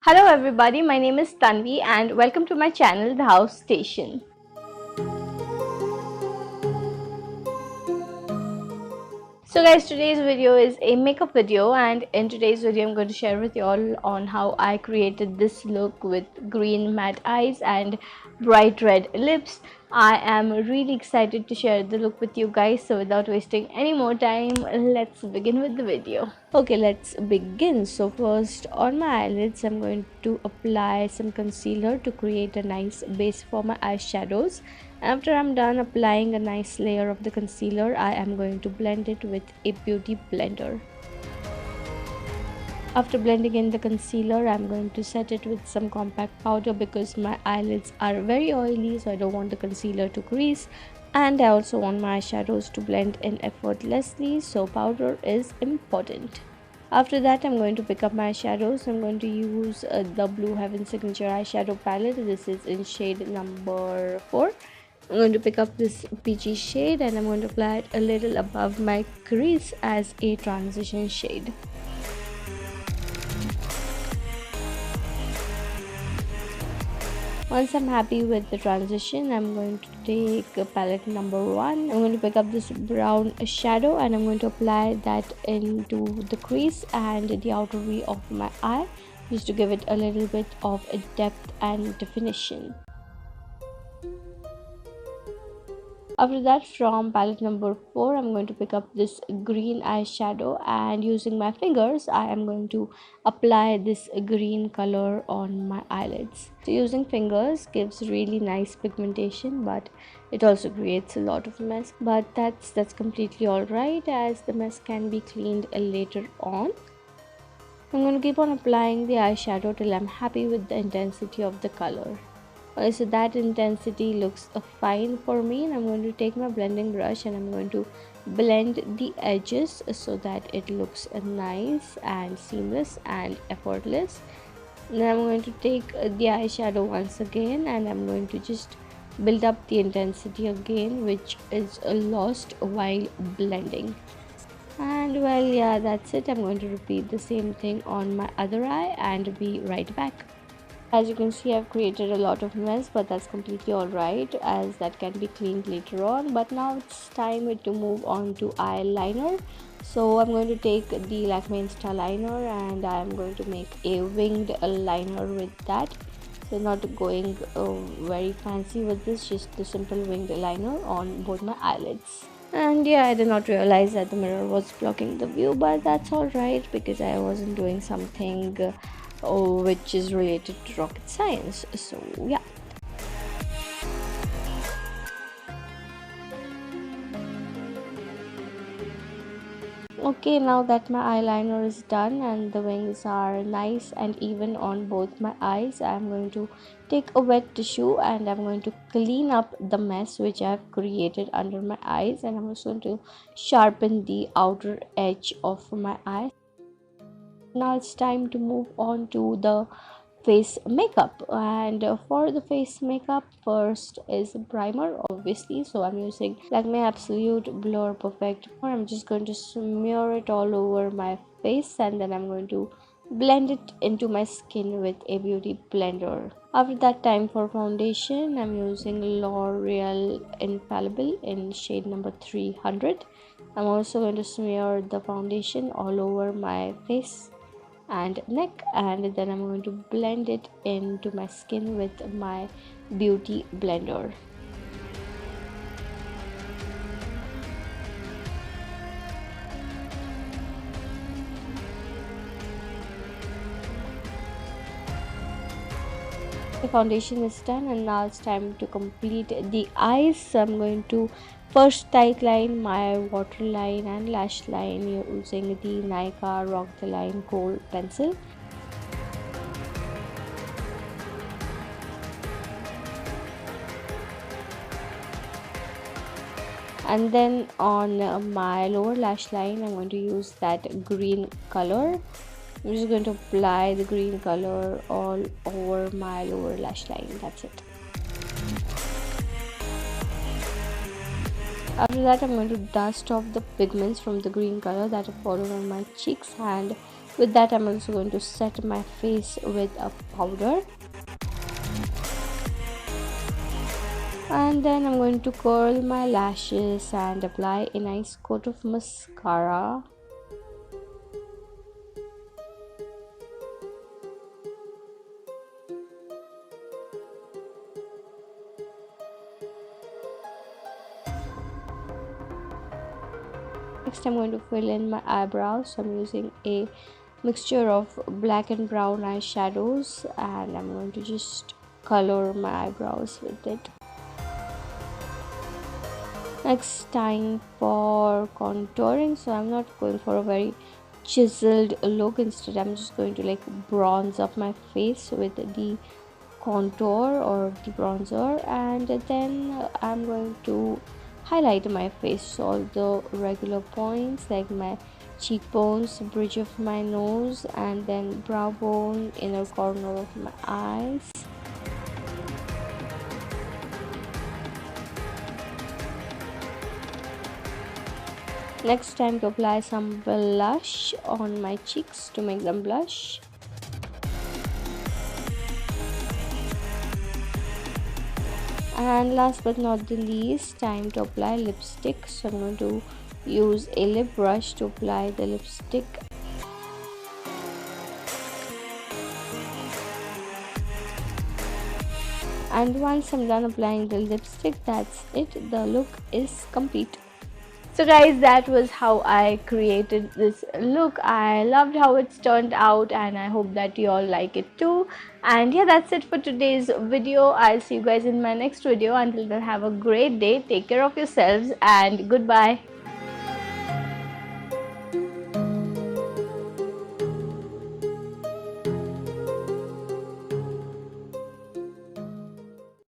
Hello everybody, my name is Tanvi and welcome to my channel, the HowStation. So guys, today's video is a makeup video, and in today's video I'm going to share with you all on how I created this look with green matte eyes and bright red lips. I am really excited to share the look with you guys, so without wasting any more time, let's begin with the video. Okay, let's begin. So first, on my eyelids I'm going to apply some concealer to create a nice base for my eyeshadows. After I'm done applying a nice layer of the concealer, I am going to blend it with a beauty blender. After blending in the concealer, I'm going to set it with some compact powder because my eyelids are very oily, so I don't want the concealer to crease, and I also want my eyeshadows to blend in effortlessly, so powder is important. After that, I'm going to pick up my eyeshadows. I'm going to use the Blue Heaven Signature eyeshadow palette. This is in shade number 4. I'm going to pick up this peachy shade and I'm going to apply it a little above my crease as a transition shade. Once I'm happy with the transition, I'm going to take palette number 1. I'm going to pick up this brown shadow and I'm going to apply that into the crease and the outer V of my eye, just to give it a little bit of depth and definition. After that, from palette number 4, I'm going to pick up this green eyeshadow and using my fingers, I am going to apply this green color on my eyelids. So using fingers gives really nice pigmentation, but it also creates a lot of mess. But that's completely alright, as the mess can be cleaned later on. I'm going to keep on applying the eyeshadow till I'm happy with the intensity of the color. So that intensity looks fine for me, and I'm going to take my blending brush and I'm going to blend the edges so that it looks nice and seamless and effortless. Then I'm going to take the eyeshadow once again and I'm going to just build up the intensity again, which is lost while blending. And well, yeah, that's it. I'm going to repeat the same thing on my other eye and be right back. As you can see, I've created a lot of mess, but that's completely alright, as that can be cleaned later on. But now it's time to move on to eyeliner. So I'm going to take the Lakme Insta liner and I'm going to make a winged liner with that. So not going very fancy with this, just the simple winged liner on both my eyelids. And yeah, I did not realize that the mirror was blocking the view, but that's alright because I wasn't doing something which is related to rocket science. So yeah. Okay, now that my eyeliner is done and the wings are nice and even on both my eyes, I'm going to take a wet tissue and I'm going to clean up the mess which I've created under my eyes, and I'm also going to sharpen the outer edge of my eye. Now it's time to move on to the face makeup, and for the face makeup, first is primer, obviously. So I'm using Lakme Absolute Blur Perfect. I'm just going to smear it all over my face and then I'm going to blend it into my skin with a beauty blender. After that, time for foundation. I'm using L'Oreal Infallible in shade number 300. I'm also going to smear the foundation all over my face and neck, and then I'm going to blend it into my skin with my beauty blender. The foundation is done and now it's time to complete the eyes. So I'm going to first tight line my waterline and lash line using the Nykaa Rock the Line Kohl pencil. And then on my lower lash line, I'm going to use that green color. I'm just going to apply the green color all over my lower lash line. That's it. After that, I'm going to dust off the pigments from the green color that have fallen on my cheeks, and With that, I'm also going to set my face with a powder, and then I'm going to curl my lashes and apply a nice coat of mascara. Next, I'm going to fill in my eyebrows. So I'm using a mixture of black and brown eyeshadows, and I'm going to just color my eyebrows with it. Next, time for contouring. So I'm not going for a very chiseled look. Instead, I'm just going to like bronze up my face with the contour or the bronzer, and then I'm going to highlight my face. So all the regular points like my cheekbones, bridge of my nose, and then brow bone, inner corner of my eyes. Next, time to apply some blush on my cheeks to make them blush. And last but not the least, time to apply lipstick. So I'm going to use a lip brush to apply the lipstick. And once I'm done applying the lipstick, that's it. The look is complete. So guys, that was how I created this look. I loved how it's turned out, and I hope that you all like it too. And yeah, that's it for today's video. I'll see you guys in my next video. Until then, have a great day, take care of yourselves, and goodbye.